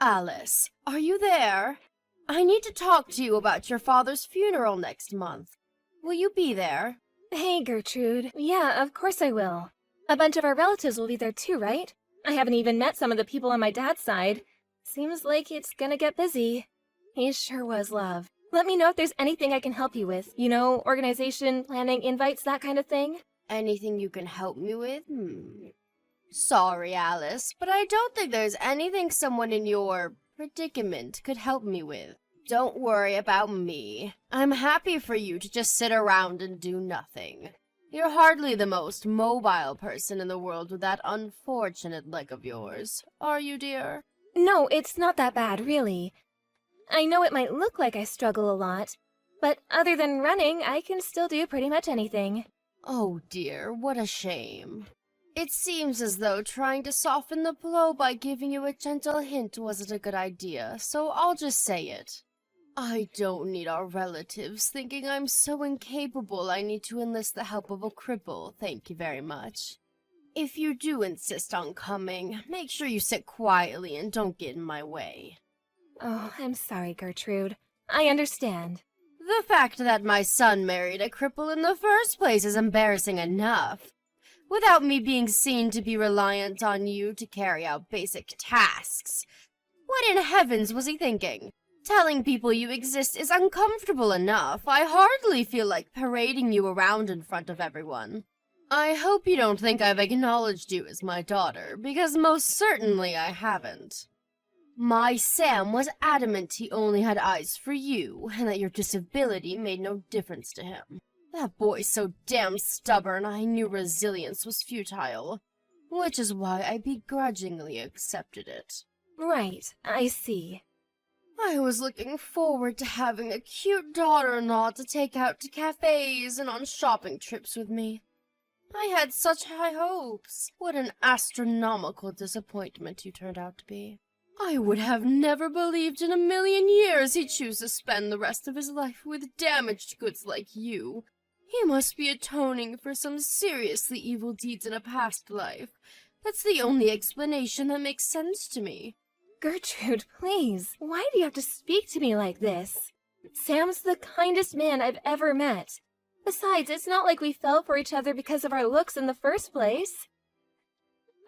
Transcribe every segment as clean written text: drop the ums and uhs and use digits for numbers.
Alice, are you there? I need to talk to you about your father's funeral next month. Will you be there? Hey, Gertrude. Yeah, of course I will. A bunch of our relatives will be there too, right? I haven't even met some of the people on my dad's side. Seems like it's gonna get busy. He sure was, love. Let me know if there's anything I can help you with. You know, organization, planning, invites, that kind of thing. Anything you can help me with? Sorry, Alice, but I don't think there's anything someone in your predicament could help me with. Don't worry about me. I'm happy for you to just sit around and do nothing. You're hardly the most mobile person in the world with that unfortunate leg of yours, are you, dear? No, it's not that bad, really. I know it might look like I struggle a lot, but other than running, I can still do pretty much anything. Oh dear, what a shame. It seems as though trying to soften the blow by giving you a gentle hint wasn't a good idea, so I'll just say it. I don't need our relatives thinking I'm so incapable I need to enlist the help of a cripple, thank you very much. If you do insist on coming, make sure you sit quietly and don't get in my way. Oh, I'm sorry, Gertrude. I understand. The fact that my son married a cripple in the first place is embarrassing enough. Without me being seen to be reliant on you to carry out basic tasks. What in heavens was he thinking? Telling people you exist is uncomfortable enough. I hardly feel like parading you around in front of everyone. I hope you don't think I've acknowledged you as my daughter, because most certainly I haven't. My Sam was adamant he only had eyes for you, and that your disability made no difference to him. That boy's so damn stubborn I knew resilience was futile, which is why I begrudgingly accepted it. Right, I see. I was looking forward to having a cute daughter-in-law to take out to cafes and on shopping trips with me. I had such high hopes. What an astronomical disappointment you turned out to be. I would have never believed in a million years he'd choose to spend the rest of his life with damaged goods like you. He must be atoning for some seriously evil deeds in a past life. That's the only explanation that makes sense to me. Gertrude, please. Why do you have to speak to me like this? Sam's the kindest man I've ever met. Besides, it's not like we fell for each other because of our looks in the first place.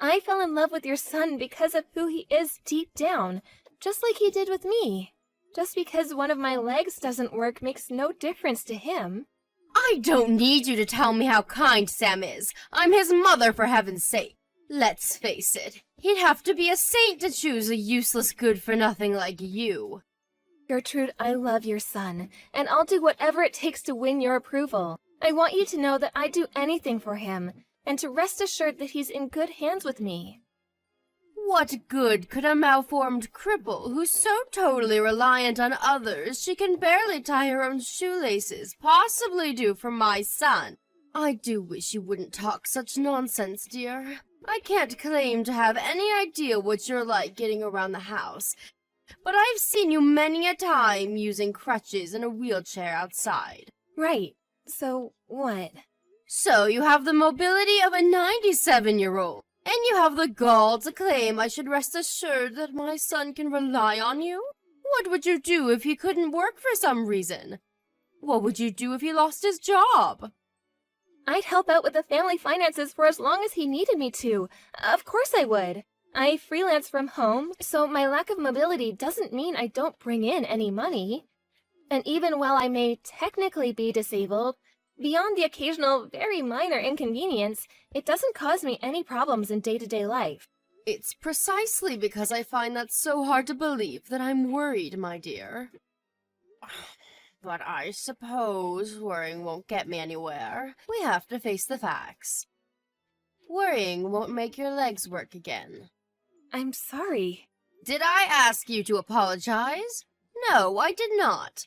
I fell in love with your son because of who he is deep down, just like he did with me. Just because one of my legs doesn't work makes no difference to him. I don't need you to tell me how kind Sam is. I'm his mother, for heaven's sake. Let's face it, he'd have to be a saint to choose a useless good-for-nothing like you. Gertrude, I love your son, and I'll do whatever it takes to win your approval. I want you to know that I'd do anything for him, and to rest assured that he's in good hands with me. What good could a malformed cripple who's so totally reliant on others she can barely tie her own shoelaces possibly do for my son? I do wish you wouldn't talk such nonsense, dear. I can't claim to have any idea what you're like getting around the house, but I've seen you many a time using crutches and a wheelchair outside. Right. So, what? So you have the mobility of a 97-year-old, and you have the gall to claim I should rest assured that my son can rely on you? What would you do if he couldn't work for some reason? What would you do if he lost his job? I'd help out with the family finances for as long as he needed me to. Of course I would. I freelance from home, so my lack of mobility doesn't mean I don't bring in any money. And even while I may technically be disabled, beyond the occasional, very minor inconvenience, it doesn't cause me any problems in day-to-day life. It's precisely because I find that so hard to believe that I'm worried, my dear. But I suppose worrying won't get me anywhere. We have to face the facts. Worrying won't make your legs work again. I'm sorry. Did I ask you to apologize? No, I did not.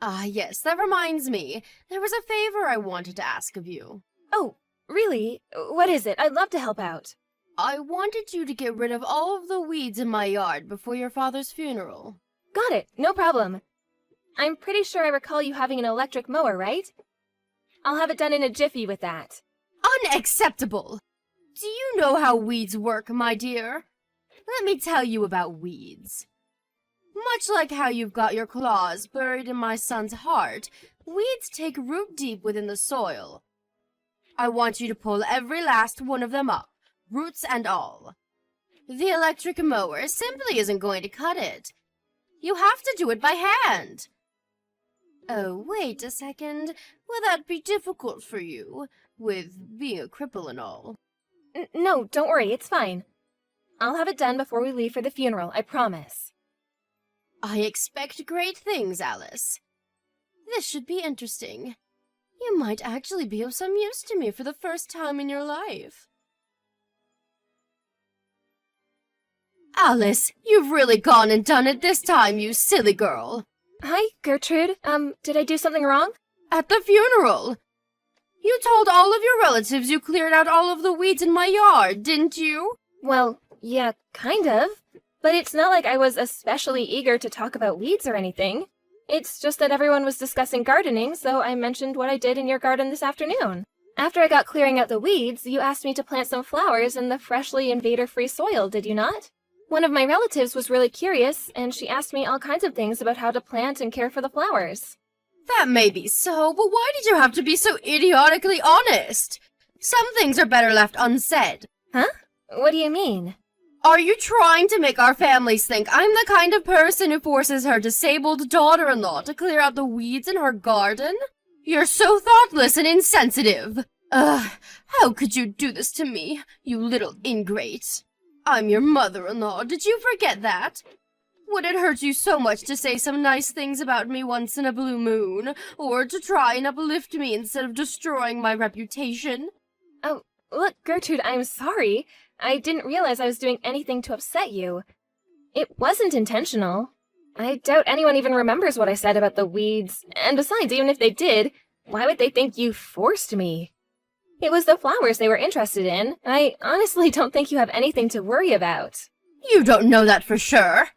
Ah, yes, that reminds me. There was a favor I wanted to ask of you. Oh, really? What is it? I'd love to help out. I wanted you to get rid of all of the weeds in my yard before your father's funeral. Got it. No problem. I'm pretty sure I recall you having an electric mower, right? I'll have it done in a jiffy with that. Unacceptable! Do you know how weeds work, my dear? Let me tell you about weeds. Much like how you've got your claws buried in my son's heart, weeds take root deep within the soil. I want you to pull every last one of them up, roots and all. The electric mower simply isn't going to cut it. You have to do it by hand. Oh, wait a second. Will that be difficult for you, with being a cripple and all? No, don't worry, it's fine. I'll have it done before we leave for the funeral, I promise. I expect great things, Alice. This should be interesting. You might actually be of some use to me for the first time in your life. Alice, you've really gone and done it this time, you silly girl. Hi, Gertrude. Did I do something wrong? At the funeral. You told all of your relatives you cleared out all of the weeds in my yard, didn't you? Well, yeah, kind of. But it's not like I was especially eager to talk about weeds or anything. It's just that everyone was discussing gardening, so I mentioned what I did in your garden this afternoon. After I got clearing out the weeds, you asked me to plant some flowers in the freshly invader-free soil, did you not? One of my relatives was really curious, and she asked me all kinds of things about how to plant and care for the flowers. That may be so, but why did you have to be so idiotically honest? Some things are better left unsaid. Huh? What do you mean? Are you trying to make our families think I'm the kind of person who forces her disabled daughter-in-law to clear out the weeds in her garden? You're so thoughtless and insensitive. Ugh, how could you do this to me, you little ingrate? I'm your mother-in-law, did you forget that? Would it hurt you so much to say some nice things about me once in a blue moon, or to try and uplift me instead of destroying my reputation? Oh, look, Gertrude, I'm sorry. I didn't realize I was doing anything to upset you. It wasn't intentional. I doubt anyone even remembers what I said about the weeds, and besides, even if they did, why would they think you forced me? It was the flowers they were interested in. I honestly don't think you have anything to worry about. You don't know that for sure.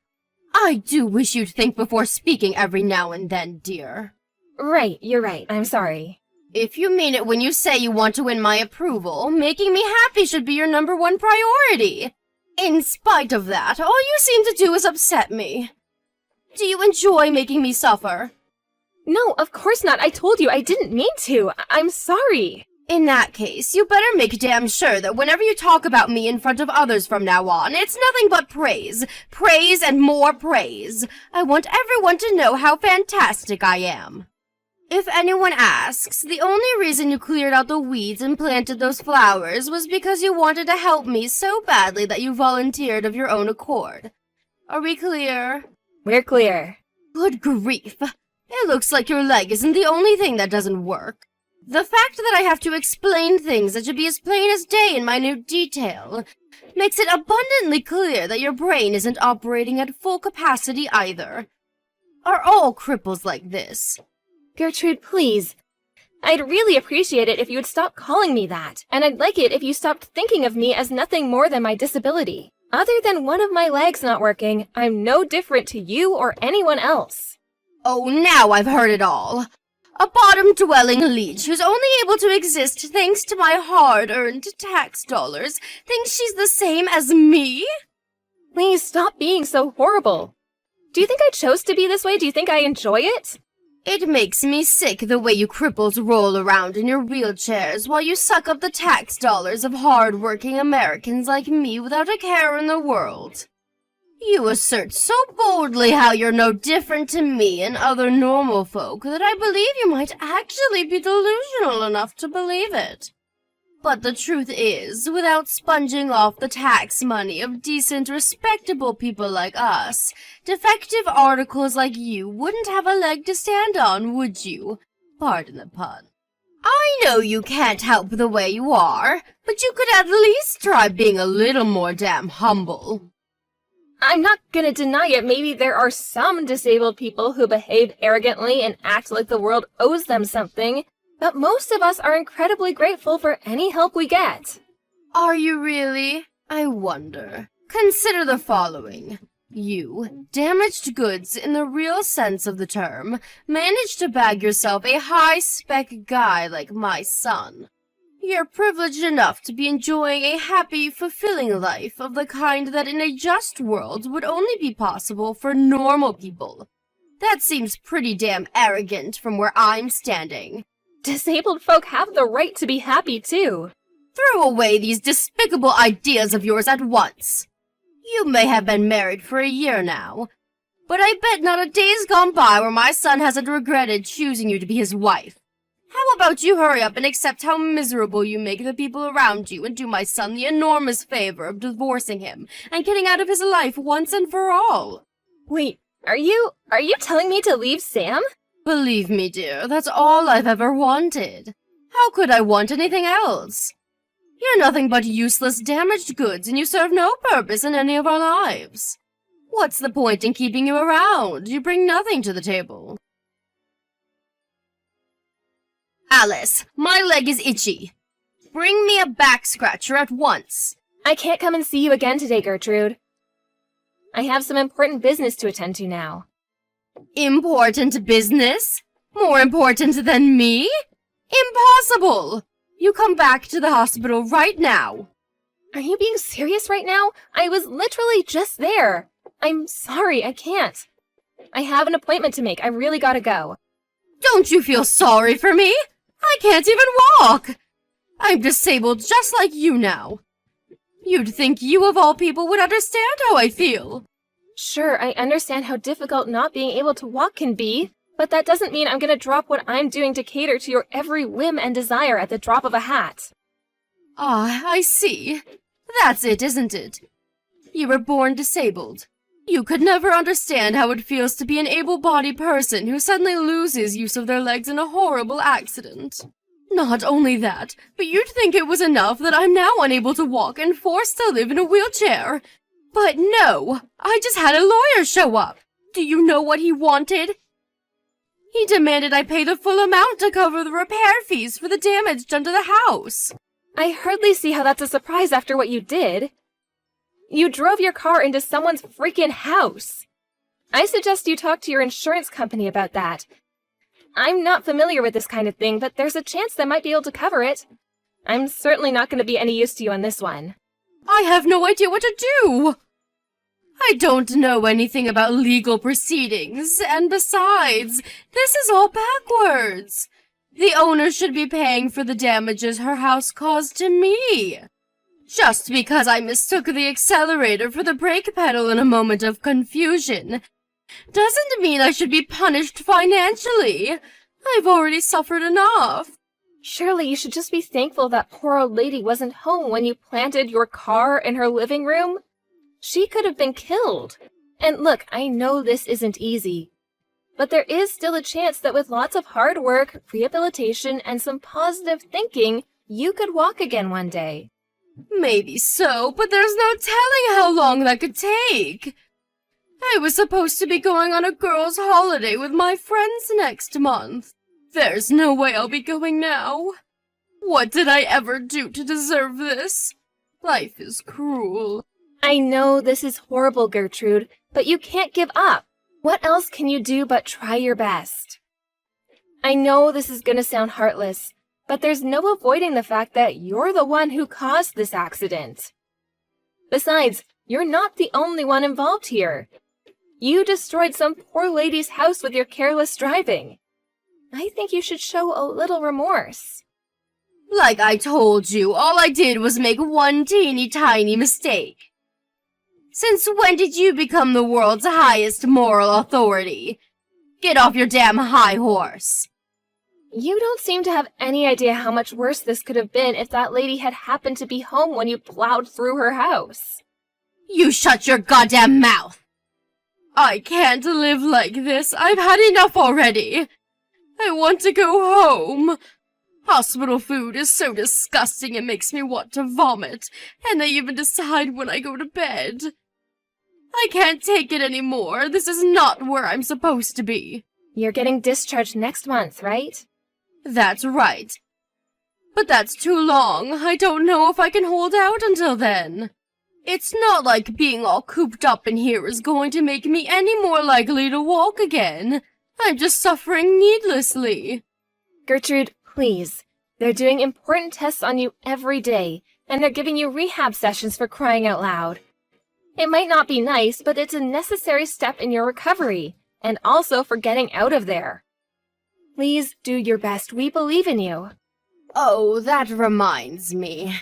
I do wish you'd think before speaking every now and then, dear. Right, you're right. I'm sorry. If you mean it when you say you want to win my approval, making me happy should be your #1 priority. In spite of that, all you seem to do is upset me. Do you enjoy making me suffer? No, of course not. I told you I didn't mean to. I'm sorry. In that case, you better make damn sure that whenever you talk about me in front of others from now on, it's nothing but praise. Praise and more praise. I want everyone to know how fantastic I am. If anyone asks, the only reason you cleared out the weeds and planted those flowers was because you wanted to help me so badly that you volunteered of your own accord. Are we clear? We're clear. Good grief. It looks like your leg isn't the only thing that doesn't work. The fact that I have to explain things that should be as plain as day in minute detail makes it abundantly clear that your brain isn't operating at full capacity either. Are all cripples like this? Gertrude, please. I'd really appreciate it if you would stop calling me that, and I'd like it if you stopped thinking of me as nothing more than my disability. Other than one of my legs not working, I'm no different to you or anyone else. Oh, now I've heard it all. A bottom-dwelling leech who's only able to exist thanks to my hard-earned tax dollars thinks she's the same as me? Please stop being so horrible. Do you think I chose to be this way? Do you think I enjoy it? It makes me sick the way you cripples roll around in your wheelchairs while you suck up the tax dollars of hard-working Americans like me without a care in the world. You assert so boldly how you're no different to me and other normal folk that I believe you might actually be delusional enough to believe it. But the truth is, without sponging off the tax money of decent, respectable people like us, defective articles like you wouldn't have a leg to stand on, would you? Pardon the pun. I know you can't help the way you are, but you could at least try being a little more damn humble. I'm not gonna deny it. Maybe there are some disabled people who behave arrogantly and act like the world owes them something, but most of us are incredibly grateful for any help we get. Are you really? I wonder. Consider the following. You, damaged goods in the real sense of the term, managed to bag yourself a high-spec guy like my son. You're privileged enough to be enjoying a happy, fulfilling life of the kind that in a just world would only be possible for normal people. That seems pretty damn arrogant from where I'm standing. Disabled folk have the right to be happy, too. Throw away these despicable ideas of yours at once. You may have been married for a year now, but I bet not a day's gone by where my son hasn't regretted choosing you to be his wife. How about you hurry up and accept how miserable you make the people around you and do my son the enormous favor of divorcing him and getting out of his life once and for all? Wait, are you telling me to leave Sam? Believe me, dear, that's all I've ever wanted. How could I want anything else? You're nothing but useless, damaged goods, and you serve no purpose in any of our lives. What's the point in keeping you around? You bring nothing to the table. Alice, my leg is itchy. Bring me a back scratcher at once. I can't come and see you again today, Gertrude. I have some important business to attend to now. Important business? More important than me? Impossible! You come back to the hospital right now. Are you being serious right now? I was literally just there. I'm sorry, I can't. I have an appointment to make. I really gotta go. Don't you feel sorry for me? I can't even walk. I'm disabled just like you now. You'd think you of all people would understand how I feel. Sure, I understand how difficult not being able to walk can be, but that doesn't mean I'm gonna drop what I'm doing to cater to your every whim and desire at the drop of a hat. Ah, I see. That's it, isn't it? You were born disabled. You could never understand how it feels to be an able-bodied person who suddenly loses use of their legs in a horrible accident. Not only that, but you'd think it was enough that I'm now unable to walk and forced to live in a wheelchair. But no, I just had a lawyer show up. Do you know what he wanted? He demanded I pay the full amount to cover the repair fees for the damage done to the house. I hardly see how that's a surprise after what you did. You drove your car into someone's freaking house. I suggest you talk to your insurance company about that. I'm not familiar with this kind of thing, but there's a chance they might be able to cover it. I'm certainly not going to be any use to you on this one. I have no idea what to do. I don't know anything about legal proceedings, and besides, this is all backwards. The owner should be paying for the damages her house caused to me. Just because I mistook the accelerator for the brake pedal in a moment of confusion doesn't mean I should be punished financially. I've already suffered enough. Surely you should just be thankful that poor old lady wasn't home when you planted your car in her living room. She could have been killed. And look, I know this isn't easy, but there is still a chance that with lots of hard work, rehabilitation, and some positive thinking, you could walk again one day. Maybe so, but there's no telling how long that could take. I was supposed to be going on a girls' holiday with my friends next month. There's no way I'll be going now. What did I ever do to deserve this? Life is cruel. I know this is horrible, Gertrude, but you can't give up. What else can you do but try your best? I know this is gonna sound heartless, but there's no avoiding the fact that you're the one who caused this accident. Besides, you're not the only one involved here. You destroyed some poor lady's house with your careless driving. I think you should show a little remorse. Like I told you, all I did was make one teeny tiny mistake. Since when did you become the world's highest moral authority? Get off your damn high horse. You don't seem to have any idea how much worse this could have been if that lady had happened to be home when you plowed through her house. You shut your goddamn mouth! I can't live like this. I've had enough already. I want to go home. Hospital food is so disgusting it makes me want to vomit, and they even decide when I go to bed. I can't take it anymore. This is not where I'm supposed to be. You're getting discharged next month, right? That's right. But that's too long. I don't know if I can hold out until then. It's not like being all cooped up in here is going to make me any more likely to walk again. I'm just suffering needlessly. Gertrude, please. They're doing important tests on you every day, and they're giving you rehab sessions for crying out loud. It might not be nice, but it's a necessary step in your recovery, and also for getting out of there. Please do your best. We believe in you. Oh, that reminds me.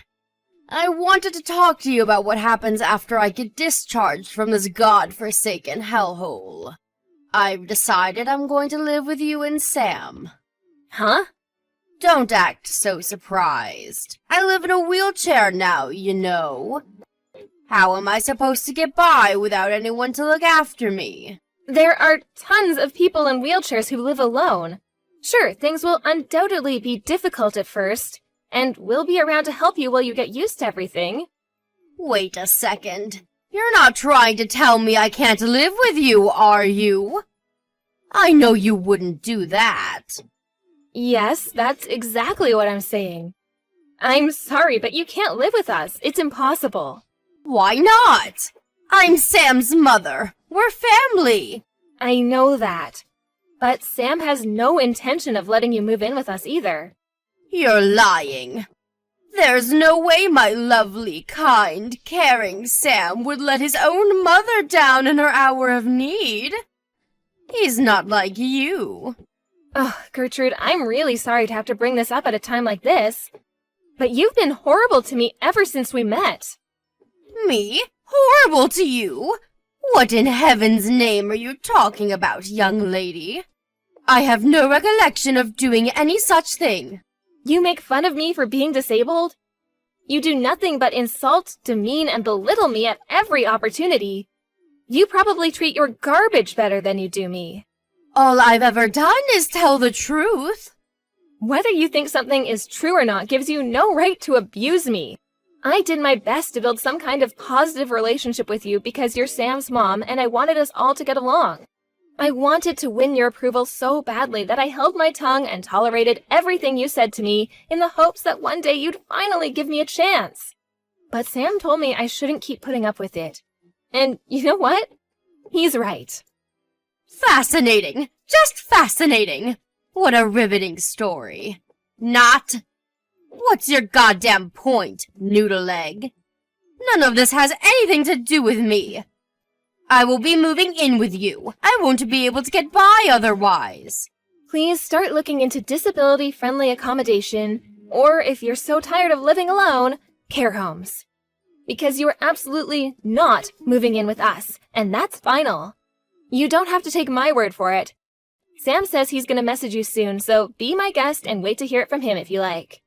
I wanted to talk to you about what happens after I get discharged from this god-forsaken hellhole. I've decided I'm going to live with you and Sam. Huh? Don't act so surprised. I live in a wheelchair now, you know. How am I supposed to get by without anyone to look after me? There are tons of people in wheelchairs who live alone. Sure, things will undoubtedly be difficult at first, and we'll be around to help you while you get used to everything. Wait a second. You're not trying to tell me I can't live with you, are you? I know you wouldn't do that. Yes, that's exactly what I'm saying. I'm sorry, but you can't live with us. It's impossible. Why not? I'm Sam's mother. We're family. I know that. But Sam has no intention of letting you move in with us either. You're lying. There's no way my lovely, kind, caring Sam would let his own mother down in her hour of need. He's not like you. Oh, Gertrude, I'm really sorry to have to bring this up at a time like this. But you've been horrible to me ever since we met. Me? Horrible to you? What in heaven's name are you talking about, young lady? I have no recollection of doing any such thing. You make fun of me for being disabled? You do nothing but insult, demean, and belittle me at every opportunity. You probably treat your garbage better than you do me. All I've ever done is tell the truth. Whether you think something is true or not gives you no right to abuse me. I did my best to build some kind of positive relationship with you because you're Sam's mom and I wanted us all to get along. I wanted to win your approval so badly that I held my tongue and tolerated everything you said to me in the hopes that one day you'd finally give me a chance. But Sam told me I shouldn't keep putting up with it. And you know what? He's right. Fascinating. Just fascinating. What a riveting story. Not. What's your goddamn point, noodle egg? None of this has anything to do with me. I will be moving in with you. I won't be able to get by otherwise. Please start looking into disability-friendly accommodation, or if you're so tired of living alone, care homes. Because you are absolutely not moving in with us, and that's final. You don't have to take my word for it. Sam says he's going to message you soon, so be my guest and wait to hear it from him if you like.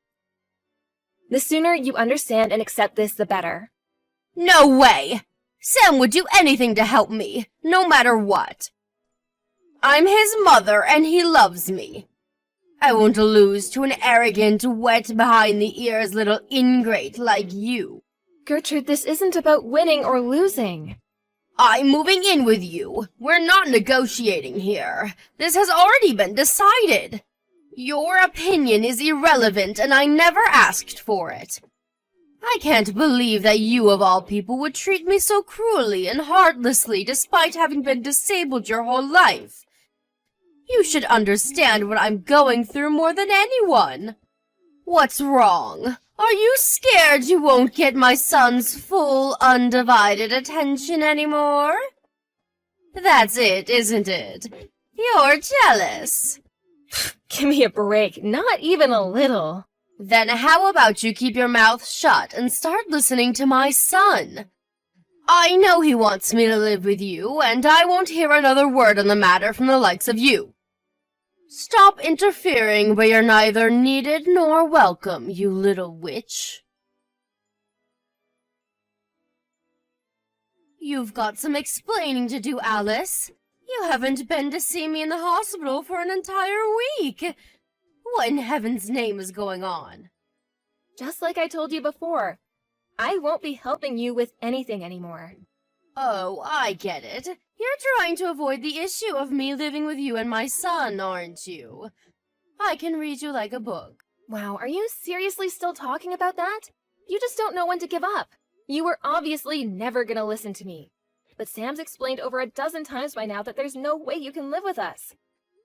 The sooner you understand and accept this, the better. No way! Sam would do anything to help me, no matter what. I'm his mother, and he loves me. I won't lose to an arrogant, wet-behind-the-ears little ingrate like you. Gertrude, this isn't about winning or losing. I'm moving in with you. We're not negotiating here. This has already been decided. Your opinion is irrelevant, and I never asked for it. I can't believe that you, of all people, would treat me so cruelly and heartlessly despite having been disabled your whole life. You should understand what I'm going through more than anyone. What's wrong? Are you scared you won't get my son's full, undivided attention anymore? That's it, isn't it? You're jealous. Give me a break, not even a little. Then how about you keep your mouth shut and start listening to my son? I know he wants me to live with you, and I won't hear another word on the matter from the likes of you. Stop interfering where you're neither needed nor welcome, you little witch. You've got some explaining to do, Alice. You haven't been to see me in the hospital for an entire week. What in heaven's name is going on? Just like I told you before, I won't be helping you with anything anymore. Oh, I get it. You're trying to avoid the issue of me living with you and my son, aren't you? I can read you like a book. Wow, are you seriously still talking about that? You just don't know when to give up. You were obviously never gonna listen to me. But Sam's explained over a dozen times by now that there's no way you can live with us.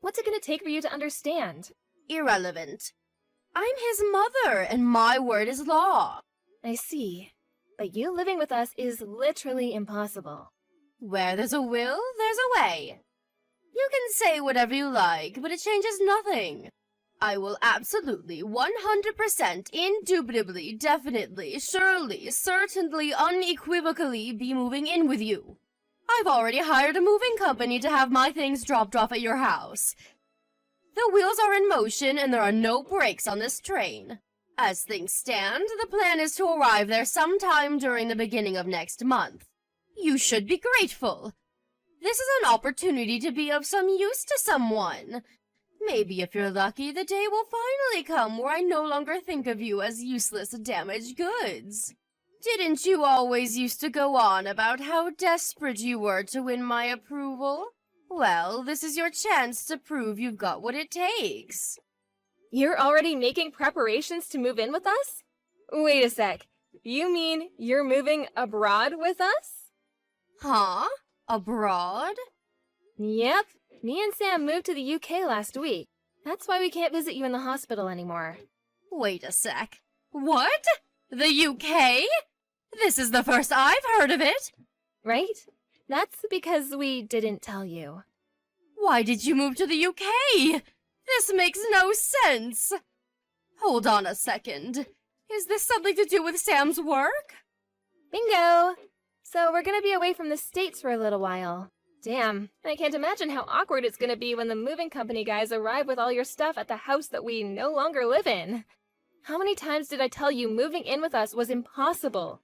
What's it gonna take for you to understand? Irrelevant. I'm his mother, and my word is law. I see. But you living with us is literally impossible. Where there's a will, there's a way. You can say whatever you like, but it changes nothing. I will absolutely, 100%, indubitably, definitely, surely, certainly, unequivocally be moving in with you. I've already hired a moving company to have my things dropped off at your house. The wheels are in motion and there are no brakes on this train. As things stand, the plan is to arrive there sometime during the beginning of next month. You should be grateful. This is an opportunity to be of some use to someone. Maybe if you're lucky, the day will finally come where I no longer think of you as useless damaged goods. Didn't you always used to go on about how desperate you were to win my approval? Well, this is your chance to prove you've got what it takes. You're already making preparations to move in with us? Wait a sec. You mean you're moving abroad with us? Huh? Abroad? Yep. Me and Sam moved to the UK last week. That's why we can't visit you in the hospital anymore. Wait a sec. What? The UK? This is the first I've heard of it. Right? That's because we didn't tell you. Why did you move to the UK? This makes no sense. Hold on a second. Is this something to do with Sam's work? Bingo! So we're gonna be away from the States for a little while. Damn, I can't imagine how awkward it's gonna be when the moving company guys arrive with all your stuff at the house that we no longer live in. How many times did I tell you moving in with us was impossible?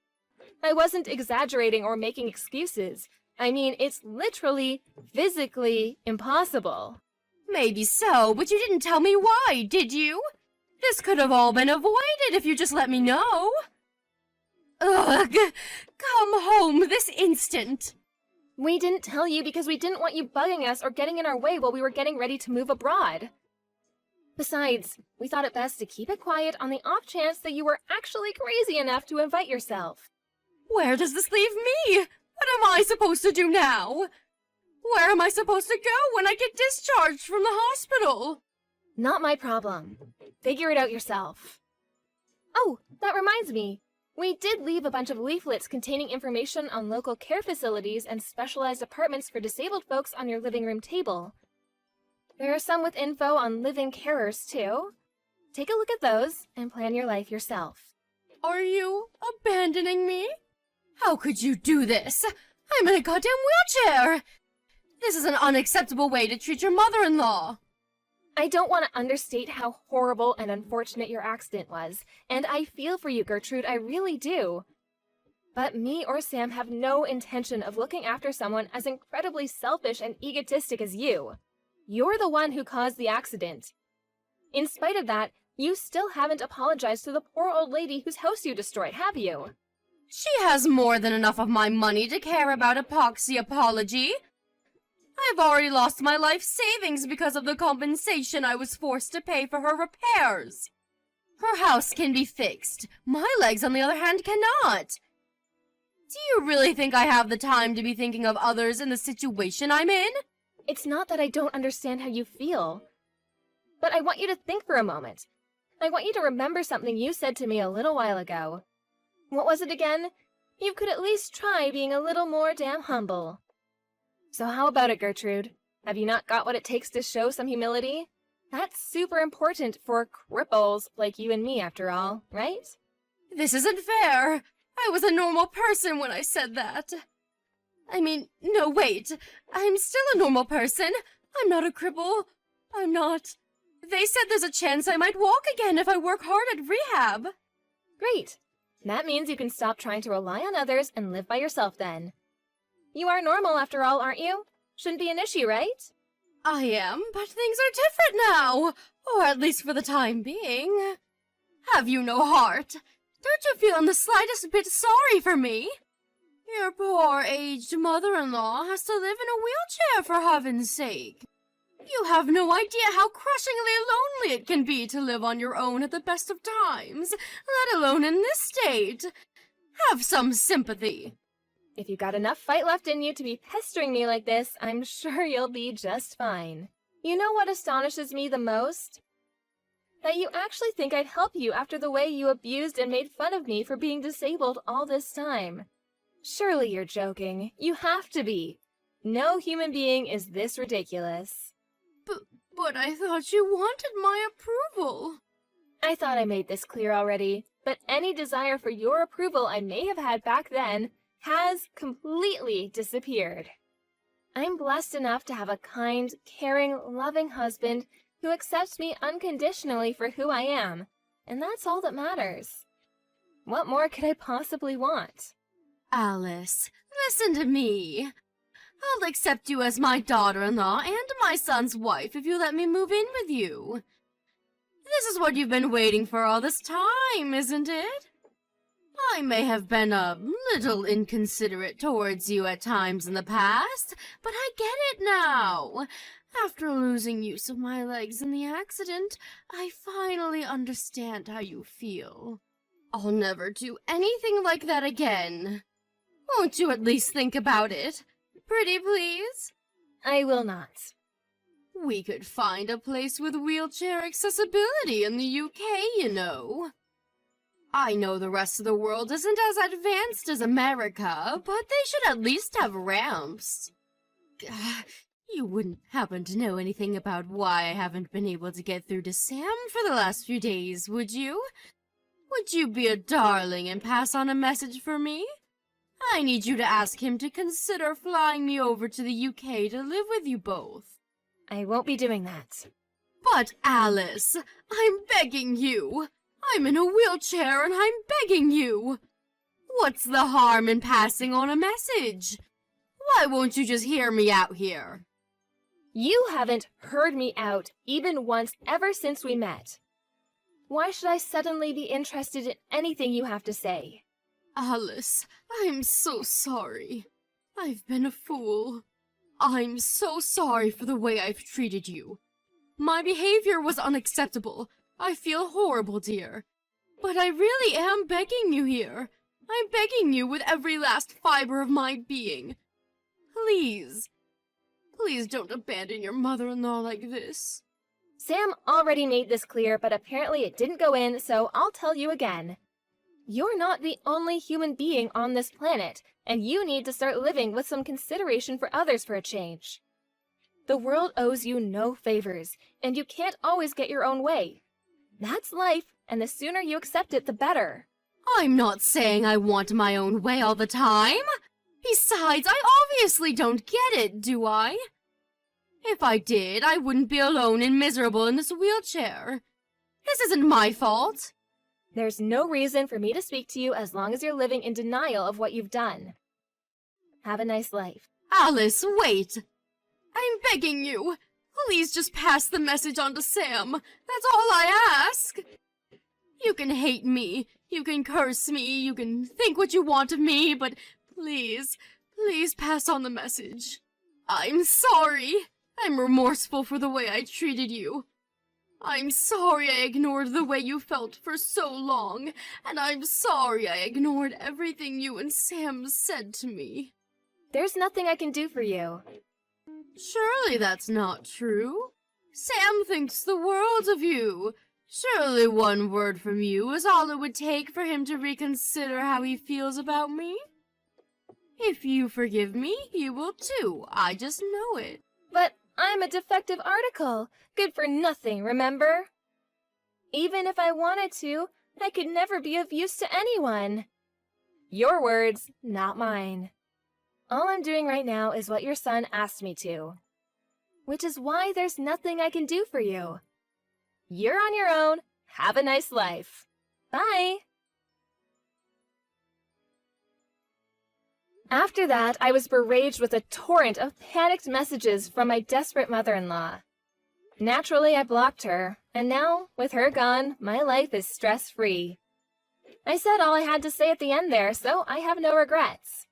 I wasn't exaggerating or making excuses. I mean, it's literally, physically impossible. Maybe so, but you didn't tell me why, did you? This could have all been avoided if you just let me know. Ugh! Come home this instant! We didn't tell you because we didn't want you bugging us or getting in our way while we were getting ready to move abroad. Besides, we thought it best to keep it quiet on the off chance that you were actually crazy enough to invite yourself. Where does this leave me? What am I supposed to do now? Where am I supposed to go when I get discharged from the hospital? Not my problem. Figure it out yourself. Oh, that reminds me. We did leave a bunch of leaflets containing information on local care facilities and specialized apartments for disabled folks on your living room table. There are some with info on living carers, too. Take a look at those and plan your life yourself. Are you abandoning me? How could you do this? I'm in a goddamn wheelchair! This is an unacceptable way to treat your mother-in-law. I don't want to understate how horrible and unfortunate your accident was, and I feel for you, Gertrude, I really do. But me or Sam have no intention of looking after someone as incredibly selfish and egotistic as you. You're the one who caused the accident. In spite of that, you still haven't apologized to the poor old lady whose house you destroyed, have you? She has more than enough of my money to care about epoxy apology. I've already lost my life savings because of the compensation I was forced to pay for her repairs. Her house can be fixed. My legs, on the other hand, cannot. Do you really think I have the time to be thinking of others in the situation I'm in? It's not that I don't understand how you feel. But I want you to think for a moment. I want you to remember something you said to me a little while ago. What was it again? You could at least try being a little more damn humble. So how about it, Gertrude? Have you not got what it takes to show some humility? That's super important for cripples like you and me, after all, right? This isn't fair. I was a normal person when I said that. I mean, no, wait. I'm still a normal person. I'm not a cripple. I'm not. They said there's a chance I might walk again if I work hard at rehab. Great. That means you can stop trying to rely on others and live by yourself then. You are normal after all, aren't you? Shouldn't be an issue, right? I am, but things are different now. Or at least for the time being. Have you no heart? Don't you feel in the slightest bit sorry for me? Your poor aged mother-in-law has to live in a wheelchair for heaven's sake. You have no idea how crushingly lonely it can be to live on your own at the best of times, let alone in this state. Have some sympathy. If you got enough fight left in you to be pestering me like this, I'm sure you'll be just fine. You know what astonishes me the most? that you actually think I'd help you after the way you abused and made fun of me for being disabled all this time. Surely you're joking. You have to be. No human being is this ridiculous. But I thought you wanted my approval. I thought I made this clear already, but any desire for your approval I may have had back then has completely disappeared. I'm blessed enough to have a kind, caring, loving husband who accepts me unconditionally for who I am, and that's all that matters. What more could I possibly want? Alice, listen to me. I'll accept you as my daughter-in-law and my son's wife if you let me move in with you. This is what you've been waiting for all this time, isn't it? I may have been a little inconsiderate towards you at times in the past, but I get it now. After losing use of my legs in the accident, I finally understand how you feel. I'll never do anything like that again. Won't you at least think about it? Pretty please? I will not. We could find a place with wheelchair accessibility in the UK, you know. I know the rest of the world isn't as advanced as America, but they should at least have ramps. You wouldn't happen to know anything about why I haven't been able to get through to Sam for the last few days, would you? Would you be a darling and pass on a message for me? I need you to ask him to consider flying me over to the UK to live with you both. I won't be doing that. But Alice, I'm begging you. I'm in a wheelchair and I'm begging you. What's the harm in passing on a message? Why won't you just hear me out here? You haven't heard me out even once ever since we met. Why should I suddenly be interested in anything you have to say? Alice, I'm so sorry. I've been a fool. I'm so sorry for the way I've treated you. My behavior was unacceptable. I feel horrible, dear. But I really am begging you here. I'm begging you with every last fiber of my being. Please. Please don't abandon your mother-in-law like this. Sam already made this clear, but apparently it didn't go in, so I'll tell you again. You're not the only human being on this planet, and you need to start living with some consideration for others for a change. The world owes you no favors, and you can't always get your own way. That's life, and the sooner you accept it, the better. I'm not saying I want my own way all the time. Besides, I obviously don't get it, do I? If I did, I wouldn't be alone and miserable in this wheelchair. This isn't my fault. There's no reason for me to speak to you as long as you're living in denial of what you've done. Have a nice life. Alice, wait. I'm begging you. Please just pass the message on to Sam. That's all I ask. You can hate me. You can curse me. You can think what you want of me, but please, please pass on the message. I'm sorry. I'm remorseful for the way I treated you. I'm sorry I ignored the way you felt for so long, and I'm sorry I ignored everything you and Sam said to me. There's nothing I can do for you. Surely that's not true. Sam thinks the world of you. Surely one word from you is all it would take for him to reconsider how he feels about me. If you forgive me, he will too. I just know it. But I'm a defective article. Good for nothing, remember? Even if I wanted to, I could never be of use to anyone. Your words, not mine. All I'm doing right now is what your son asked me to. Which is why there's nothing I can do for you. You're on your own. Have a nice life. Bye. After that, I was beraged with a torrent of panicked messages from my desperate mother-in-law. Naturally, I blocked her, and now, with her gone, my life is stress-free. I said all I had to say at the end there, so I have no regrets.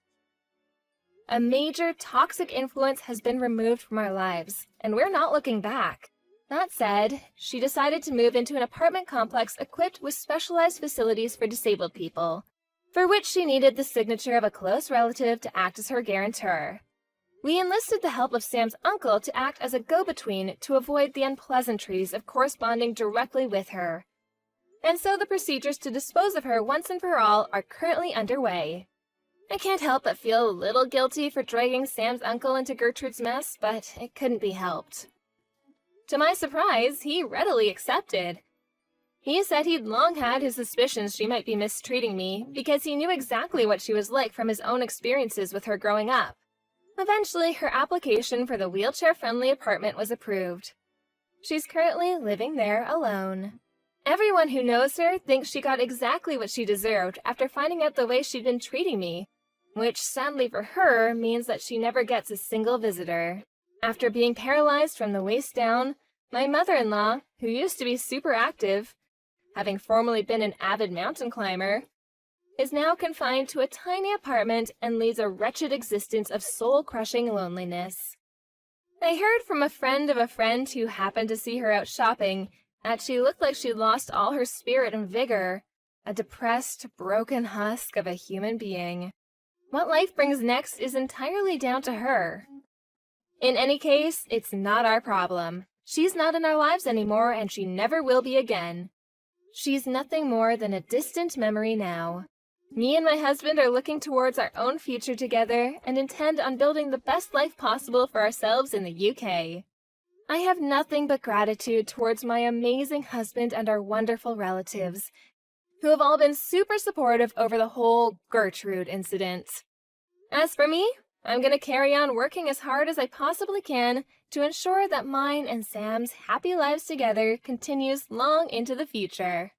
A major toxic influence has been removed from our lives, and we're not looking back. That said, she decided to move into an apartment complex equipped with specialized facilities for disabled people, for which she needed the signature of a close relative to act as her guarantor. We enlisted the help of Sam's uncle to act as a go-between to avoid the unpleasantries of corresponding directly with her. And so the procedures to dispose of her once and for all are currently underway. I can't help but feel a little guilty for dragging Sam's uncle into Gertrude's mess, but it couldn't be helped. To my surprise, he readily accepted. He said he'd long had his suspicions she might be mistreating me because he knew exactly what she was like from his own experiences with her growing up. Eventually, her application for the wheelchair-friendly apartment was approved. She's currently living there alone. Everyone who knows her thinks she got exactly what she deserved after finding out the way she'd been treating me, which sadly for her means that she never gets a single visitor. After being paralyzed from the waist down, my mother-in-law, who used to be super active, having formerly been an avid mountain climber, is now confined to a tiny apartment and leads a wretched existence of soul-crushing loneliness. I heard from a friend of a friend who happened to see her out shopping that she looked like she'd lost all her spirit and vigor, a depressed, broken husk of a human being. What life brings next is entirely down to her. In any case, it's not our problem. She's not in our lives anymore, and she never will be again. She's nothing more than a distant memory now. Me and my husband are looking towards our own future together and intend on building the best life possible for ourselves in the UK. I have nothing but gratitude towards my amazing husband and our wonderful relatives, who have all been super supportive over the whole Gertrude incident. As for me, I'm going to carry on working as hard as I possibly can to ensure that mine and Sam's happy lives together continues long into the future.